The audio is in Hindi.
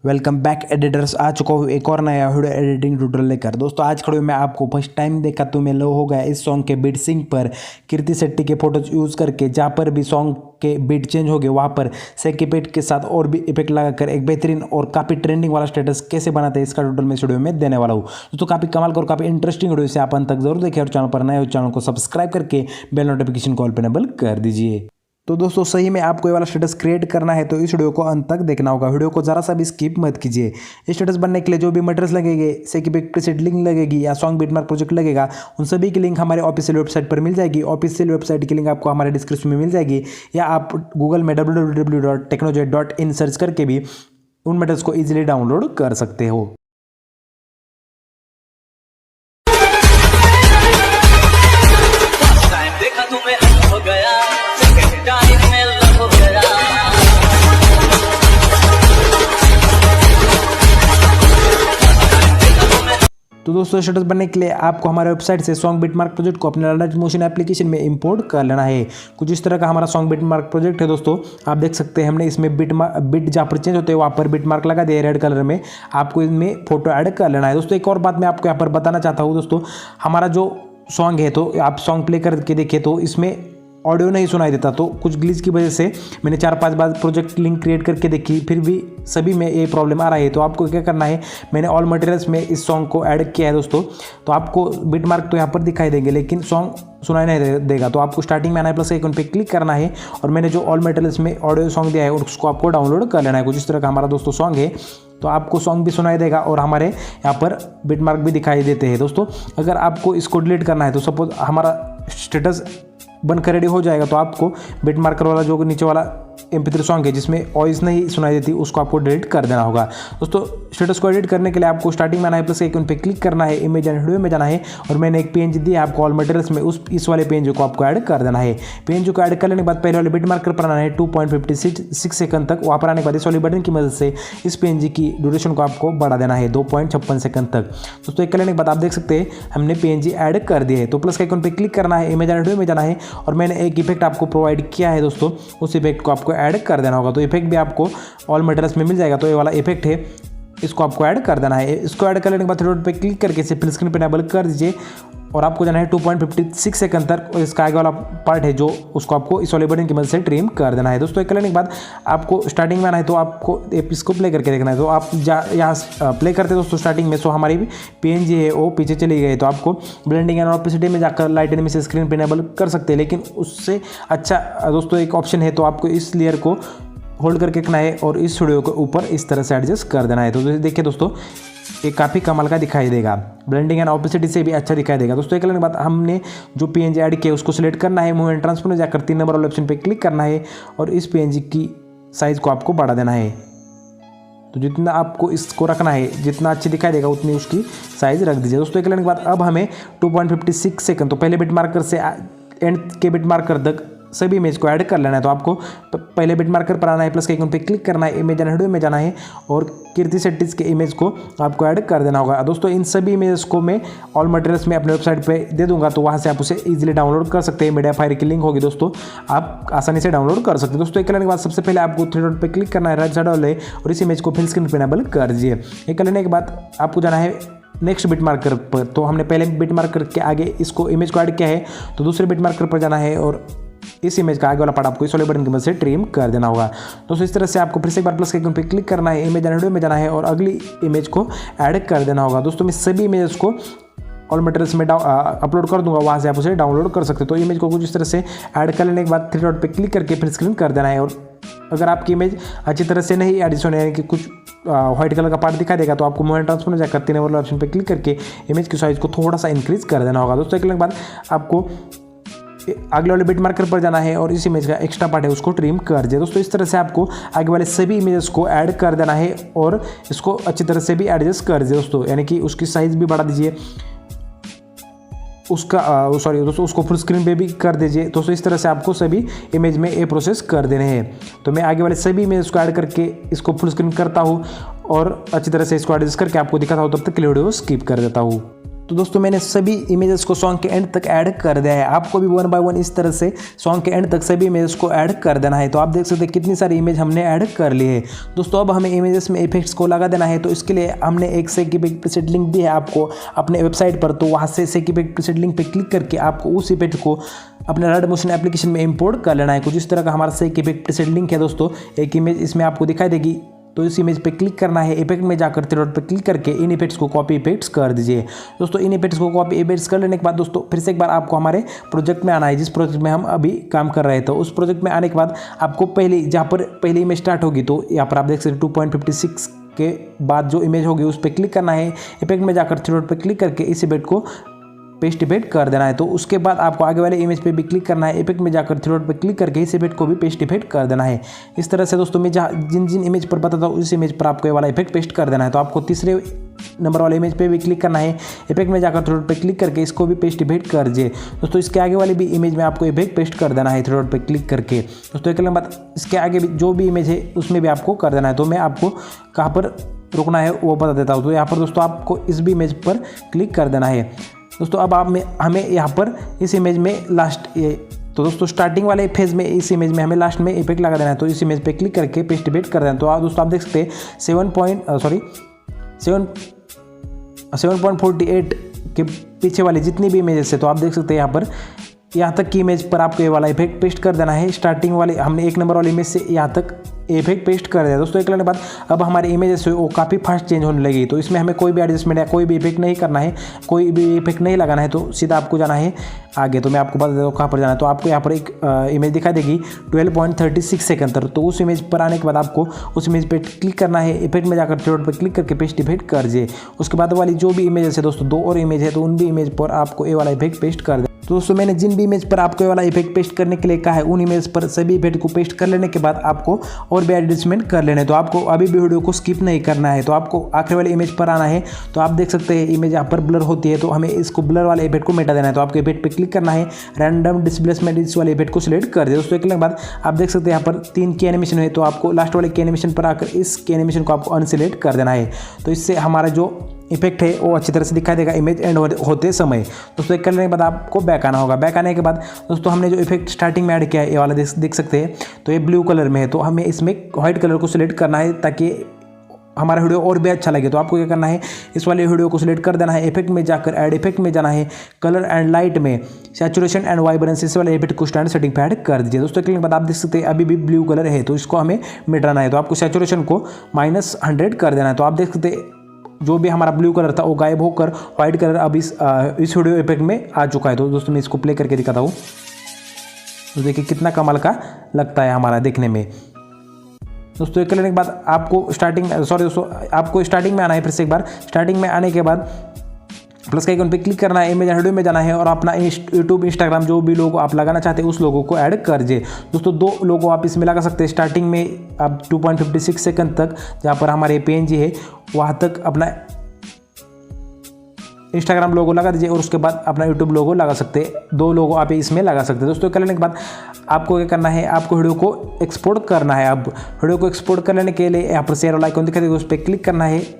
Welcome back editors. आ चुका हूँ एक और नया वीडियो एडिटिंग ट्यूटोरियल लेकर। दोस्तों आज खड़े मैं आपको फर्स्ट टाइम देखा तो मैं लो हो गया इस सॉन्ग के बीट सिंक पर कीर्ति शेट्टी के फोटोज यूज़ करके, जहाँ पर भी सॉन्ग के बीट चेंज हो गए वहाँ पर सेक इफेक्ट के साथ और भी इफेक्ट लगाकर एक बेहतरीन और काफ़ी ट्रेंडिंग वाला स्टेटस कैसे बनाते हैं इसका ट्यूटोरियल मैं इस वीडियो में देने वाला हूँ। दोस्तों काफ़ी कमाल और काफ़ी इंटरेस्टिंग वीडियो से आप अंत तक जरूर देखें और चैनल पर नए हो चैनल को सब्सक्राइब करके बेल नोटिफिकेशन कॉल पर इनेबल कर दीजिए। तो दोस्तों सही में आपको ये वाला स्टेटस क्रिएट करना है तो इस वीडियो को अंत तक देखना होगा। वीडियो को जरा सा भी स्किप मत कीजिए। इस स्टेटस बनने के लिए जो भी मटेरियल्स लगेंगे, सेट लिंक लगेगी या सॉन्ग बिटमार्क प्रोजेक्ट लगेगा, उन सभी की लिंक हमारे ऑफिशियल वेबसाइट पर मिल जाएगी। ऑफिशियल वेबसाइट की लिंक आपको हमारे डिस्क्रिप्शन में मिल जाएगी, या आप गूगल में www.technojet.in सर्च करके भी उन मटेरियल्स को ईजिली डाउनलोड कर सकते हो। तो दोस्तों स्टेटस बनने के लिए आपको हमारे वेबसाइट से सॉन्ग बिटमार्क प्रोजेक्ट को अपने अलाइट मोशन एप्लीकेशन में इंपोर्ट कर लेना है। कुछ इस तरह का हमारा सॉन्ग बिटमार्क प्रोजेक्ट है। दोस्तों आप देख सकते हैं हमने इसमें बिट जहाँ पर चेंज होते हैं वहाँ पर बिटमार्क लगा दिया रेड कलर में। आपको इसमें फोटो ऐड कर लेना है। दोस्तों एक और बात मैं आपको यहाँ पर बताना चाहता हूँ। दोस्तों हमारा जो सॉन्ग है, तो आप सॉन्ग प्ले करके देखिए तो इसमें ऑडियो नहीं सुनाई देता। तो कुछ ग्लिच की वजह से मैंने 4-5 बार प्रोजेक्ट लिंक क्रिएट करके देखी, फिर भी सभी में ये प्रॉब्लम आ रहा है। तो आपको क्या करना है, मैंने ऑल मटेरियल्स में इस सॉन्ग को ऐड किया है दोस्तों। तो आपको बिट मार्क तो यहाँ पर दिखाई देंगे लेकिन सॉन्ग सुनाई नहीं देगा। तो आपको स्टार्टिंग में आना है, प्लस आइकन पे क्लिक करना है और मैंने जो ऑल मटेरियल्स में ऑडियो सॉन्ग दिया है उसको आपको डाउनलोड कर लेना है। कुछ इस तरह का हमारा दोस्तों सॉन्ग है। तो आपको सॉन्ग भी सुनाई देगा और हमारे यहाँ पर बिट मार्क भी दिखाई देते हैं। दोस्तों अगर आपको इसको डिलीट करना है तो सपोज हमारा स्टेटस बनकर रेडी हो जाएगा, तो आपको बिट मार्कर वाला जो नीचे वाला MP3 सॉन्ग है जिसमें वॉइस नहीं सुनाई देती उसको आपको डिलीट कर देना होगा। दोस्तों स्टेटस को एडिट करने के लिए आपको स्टार्टिंग में आना है, प्लस आइकन पे क्लिक करना है, इमेज एंड वीडियो में जाना है और मैंने एक PNG दी है आपको ऑल मटेरियल्स में, इस वाले PNG को आपको ऐड कर देना है। PNG को ऐड कर लेने के बाद पहले वाले बिट मार्कर पर आना है 2.56 सेकंड तक। वहाँ पर आने के बाद इस वाले बटन की मदद से इस PNG की ड्यूरेशन को आपको बढ़ा देना है 2.56 सेकंड तक। दोस्तों एक करने के बाद आप देख सकते हैं हमने PNG ऐड कर दिया है। तो प्लस आइकन पे क्लिक करना है, इमेज एंड वीडियो में जाना है और मैंने एक इफेक्ट आपको प्रोवाइड किया है दोस्तों, उस इफेक्ट को आपको ऐड कर देना होगा। तो इफेक्ट भी आपको ऑल मटेरियल्स में मिल जाएगा। तो ये वाला इफेक्ट है, इसको आपको ऐड कर देना है। इसको ऐड कर लेने के बाद थ्री डॉट पे क्लिक करके इसे फिल स्क्रीन पे इनेबल कर दीजिए और आपको जाना है 2.56 सेकंड तक। और इसका आगे वाला पार्ट है जो उसको आपको इस वाले बटन की मदद से ट्रिम कर देना है। दोस्तों करने के बाद आपको स्टार्टिंग में आना है, तो आपको इसको प्ले करके देखना है। तो आप यहाँ प्ले करते दोस्तों स्टार्टिंग में, सो हमारी PNG है वो पीछे चली गई। तो आपको ब्लेंडिंग एंड ऑपेसिटी में जाकर लाइट एनिमी से स्क्रीन पर इनेबल कर सकते हैं, लेकिन उससे अच्छा दोस्तों एक ऑप्शन है। तो आपको इस लेयर को होल्ड करके रखना है और इस वीडियो के ऊपर इस तरह से एडजस्ट कर देना है। तो देखिए दोस्तों ये काफ़ी कमाल का दिखाई देगा, ब्लेंडिंग एंड ऑपेसिटी से भी अच्छा दिखाई देगा। दोस्तों एक करने के बाद हमने जो PNG ऐड किया उसको सिलेक्ट करना है, मूव एंड ट्रांसफर में जाकर 3 नंबर वाले ऑप्शन पे क्लिक करना है और इस PNG की साइज़ को आपको बढ़ा देना है। तो जितना आपको इसको रखना है, जितना अच्छी दिखाई देगा उतनी उसकी साइज़ रख दीजिए। दोस्तों एक करने के बाद अब हमें 2.56 सेकंड, तो पहले बिट मार्कर से एंड के बिट मार्कर तक सभी इमेज को ऐड कर लेना है। तो आपको पहले बिट मार्कर पर आना है, प्लस के आइकन पे क्लिक करना है, इमेज एंड वीडियो में जाना है और कीर्ति शेट्टी के इमेज को आपको ऐड कर देना होगा। दोस्तों इन सभी इमेजेस को मैं ऑल मटेरियल्स में अपने वेबसाइट पे दे दूंगा, तो वहाँ से आप उसे इजीली डाउनलोड कर सकते हैं। मीडिया फाइल की लिंक होगी दोस्तों, आप आसानी से डाउनलोड कर सकते हैं। दोस्तों एक करने के बाद सबसे पहले आपको थ्री डॉट पे क्लिक करना है राइट साइड वाले और इस इमेज को फिल स्क्रीन पे इनेबल कर दीजिए। एक करने के बाद आपको जाना है नेक्स्ट बिट मार्कर पर। तो हमने पहले बिट मार्कर के आगे इसको इमेज को ऐड किया है, तो दूसरे बिट मार्कर पर जाना है और इस इमेज का आगे वाला पार्ट आपको इस वाले बटन की मदद से ट्रिम कर देना होगा। दोस्तों इस तरह से आपको फिर से एक बार प्लस के आइकन पे क्लिक करना है, इमेज एंड वीडियो में जाना है और अगली इमेज को ऐड कर देना होगा। दोस्तों मैं सभी इमेजेस को ऑल मटेरियल्स में अपलोड कर दूंगा, वहाँ से आप उसे डाउनलोड कर सकते हो। तो इमेज को कुछ इस तरह से ऐड कर लेने के बाद थ्री डॉट पे क्लिक करके फिर स्क्रीन कर देना है। और अगर आपकी इमेज अच्छी तरह से नहीं एडिशन यानी कि कुछ व्हाइट कलर का पार्ट दिखाई देगा, तो आपको मूव एंड ट्रांसफर में जाकर 3 नंबर ऑप्शन पे क्लिक करके इमेज की साइज़ को थोड़ा सा इंक्रीज कर देना होगा। दोस्तों एक के बाद आपको अगले वाले बिट मार्कर पर जाना है और इस इमेज का एक्स्ट्रा पार्ट है उसको ट्रिम कर दिया। दोस्तों इस तरह से आपको आगे वाले सभी इमेजेस को ऐड कर देना है और इसको अच्छी तरह से भी एडजस्ट कर दिया दोस्तों, यानी कि उसकी साइज़ भी बढ़ा दीजिए, दोस्तों उसको फुल स्क्रीन पे भी कर दीजिए। दोस्तों इस तरह से आपको सभी इमेज में ये प्रोसेस कर देने हैं। तो मैं आगे वाले सभी इमेज को ऐड करके इसको फुल स्क्रीन करता हूँ और अच्छी तरह से इसको एडजस्ट करके आपको दिखाता हूँ, तब तक के लिए वीडियो स्किप कर देता हूँ। तो दोस्तों मैंने सभी इमेजेस को सॉन्ग के एंड तक ऐड कर दिया है। आपको भी 1 बाय 1 इस तरह से सॉन्ग के एंड तक सभी इमेजेस को ऐड कर देना है। तो आप देख सकते हैं कितनी सारी इमेज हमने ऐड कर ली है। दोस्तों अब हमें इमेजेस में इफेक्ट्स को लगा देना है। तो इसके लिए हमने एक सेक इफेक्ट प्रीसेट लिंक दी है आपको अपने वेबसाइट पर। तो वहाँ से सेक इफेक्ट प्रीसेट लिंक पर क्लिक करके आपको उस इफेक्ट को अपने अलाइट मोशन एप्लीकेशन में इंपोर्ट कर लेना है। कुछ इस तरह का हमारा सेक इफेक्ट प्रीसेट लिंक है दोस्तों। एक इमेज इसमें आपको दिखाई देगी, तो इस इमेज पे क्लिक करना है। इफेक्ट में जाकर थ्री डॉट पे क्लिक करके इन इफेक्ट्स को कॉपी इफेक्ट्स कर दीजिए। दोस्तों इन इफेक्ट्स को कॉपी इफेक्ट्स कर लेने के बाद दोस्तों फिर से एक बार आपको हमारे प्रोजेक्ट में आना है, जिस प्रोजेक्ट में हम अभी काम कर रहे थे। उस प्रोजेक्ट में आने के बाद आपको जहाँ पर पहली इमेज स्टार्ट होगी, तो यहाँ पर आप देख सकते 2.56 के बाद जो इमेज होगी उस पर क्लिक करना है। इफेक्ट में जाकर थ्री डॉट पे क्लिक करके इस इफेक्ट को पेस्ट इफेक्ट कर देना है। तो उसके बाद आपको आगे वाले इमेज पे भी क्लिक करना है। इफेक्ट में जाकर थ्री डॉट पे क्लिक करके इस इफेक्ट को भी पेस्ट इफेक्ट कर देना है। इस तरह से दोस्तों मैं जिन जिन इमेज पर बताता हूँ उस इमेज पर आपको ये वाला इफेक्ट पेस्ट कर देना है। तो आपको तीसरे नंबर वाले इमेज पे भी क्लिक करना है। इफेक्ट में जाकर थ्री डॉट पे क्लिक करके इसको भी पेस्ट इफेक्ट कर दीजिए। दोस्तों इसके आगे वाली भी इमेज में आपको इफेक्ट पेस्ट कर देना है थ्री डॉट पे क्लिक करके। दोस्तों एक बाद इसके आगे भी जो भी इमेज है उसमें भी आपको कर देना है। तो मैं आपको कहाँ पर रुकना है वो बता देता हूँ। तो यहाँ पर दोस्तों आपको इस भी इमेज पर क्लिक कर देना है। दोस्तों अब हमें यहाँ पर इस इमेज में तो दोस्तों स्टार्टिंग वाले फेज में इस इमेज में हमें लास्ट में इफेक्ट लगा देना है। तो इस इमेज पे क्लिक करके पेस्ट इफेक्ट कर देना है। तो दोस्तों आप देख सकते हैं 7.48 के पीछे वाली जितनी भी इमेजेस है, तो आप देख सकते हैं यहाँ तक की इमेज पर आपको ये वाला इफेक्ट पेस्ट कर देना है। स्टार्टिंग वाले हमने 1 नंबर वाली इमेज से यहाँ तक इफेक्ट पेस्ट कर दिया। दोस्तों एक करने के बाद अब हमारी इमेजेस वो काफ़ी फास्ट चेंज होने लगी। तो इसमें हमें कोई भी एडजस्टमेंट या कोई भी इफेक्ट नहीं करना है, कोई भी इफेक्ट नहीं लगाना है। तो सीधा आपको जाना है आगे। तो मैं आपको बता देता हूँ कहाँ पर जाना है। तो आपको यहाँ पर एक इमेज दिखाई देगी 12.36 सेकंड तक। तो उस इमेज पर आने के बाद आपको उस इमेज पर क्लिक करना है। इफेक्ट में जाकर थ्री डॉट पर क्लिक करके पेस्ट इफेक्ट कर दीजिए। उसके बाद वाली जो भी इमेजेस है दोस्तों 2 और इमेज है, तो उन भी इमेज पर आपको ये वाला इफेक्ट पेस्ट कर दे। तो दोस्तों मैंने जिन भी इमेज पर आपको ये वाला इफेक्ट पेस्ट करने के लिए कहा है उन इमेज पर सभी इफेक्ट को पेस्ट कर लेने के बाद आपको और भी एडजस्टमेंट कर लेने। तो आपको अभी भी वीडियो को स्किप नहीं करना है। तो आपको आखिरी वाले इमेज पर आना है। तो आप देख सकते हैं इमेज यहाँ पर ब्लर होती है, तो हमें इसको ब्लर वाले इफेक्ट को मिटा देना है। तो आपको इफेक्ट पे क्लिक करना है, रैंडम डिस्प्लेसमेंट इस वाले इफेक्ट को सिलेक्ट कर दिया। दोस्तों एक के बाद आप देख सकते हैं यहाँ पर 3 की एनिमेशन है। तो आपको लास्ट वाले की एनिमेशन पर आकर इस की एनिमेशन को आपको अनसिलेक्ट कर देना है। तो इससे हमारा जो इफेक्ट है वो अच्छी तरह से दिखाई देगा इमेज एंड होते समय। दोस्तों एक करने के बाद आपको बैक आना होगा। बैक आने के बाद दोस्तों हमने जो इफेक्ट स्टार्टिंग में ऐड किया है ये वाला देख सकते हैं, तो ये ब्लू कलर में है। तो हमें इसमें व्हाइट कलर को सिलेक्ट करना है ताकि हमारा वीडियो और भी अच्छा लगे। तो आपको क्या करना है, इस वाले वीडियो को सिलेक्ट कर देना है। इफेक्ट में जाकर ऐड इफेक्ट में जाना है, कलर एंड लाइट में सैचुरेशन एंड वाइब्रेंस इस वाले इफेक्ट को स्टैंडर्ड सेटिंग पे ऐड कर दीजिए। दोस्तों क्लिक बाद आप देख सकते हैं अभी भी ब्लू कलर है, तो इसको हमें मिटाना है। तो आपको सैचुरेशन को -100 कर देना है। तो आप देख सकते हैं जो भी हमारा ब्लू कलर था वो गायब होकर व्हाइट कलर अब इस वीडियो इफेक्ट में आ चुका है। तो दोस्तों मैं इसको प्ले करके दिखाता हूँ। तो देखिए कितना कमाल का लगता है हमारा देखने में। दोस्तों एक करने के बाद आपको आपको स्टार्टिंग में आना है। फिर से एक बार स्टार्टिंग में आने के बाद प्लस के आइकन पे क्लिक करना है, इमेज वीडियो में जाना है और अपना यूट्यूब इंस्टाग्राम जो भी लोगो आप लगाना चाहते हैं उस लोगो को ऐड कर दीजिए। दोस्तों 2 लोगो आप इसमें लगा सकते हैं। स्टार्टिंग में आप 2.56 सेकंड तक जहाँ पर हमारे PNG है वहाँ तक अपना इंस्टाग्राम लोगो लगा दीजिए और उसके बाद अपना यूट्यूब लोगो लगा सकते हैं। 2 लोगो आप इसमें लगा सकते हैं। दोस्तों करने के बाद आपको क्या करना है, आपको वीडियो को एक्सपोर्ट करना है। अब वीडियो को एक्सपोर्ट कर लेने के लिए यहाँ पर शेयर वाला आइकन दिखाई देगा, उस पर क्लिक करना है।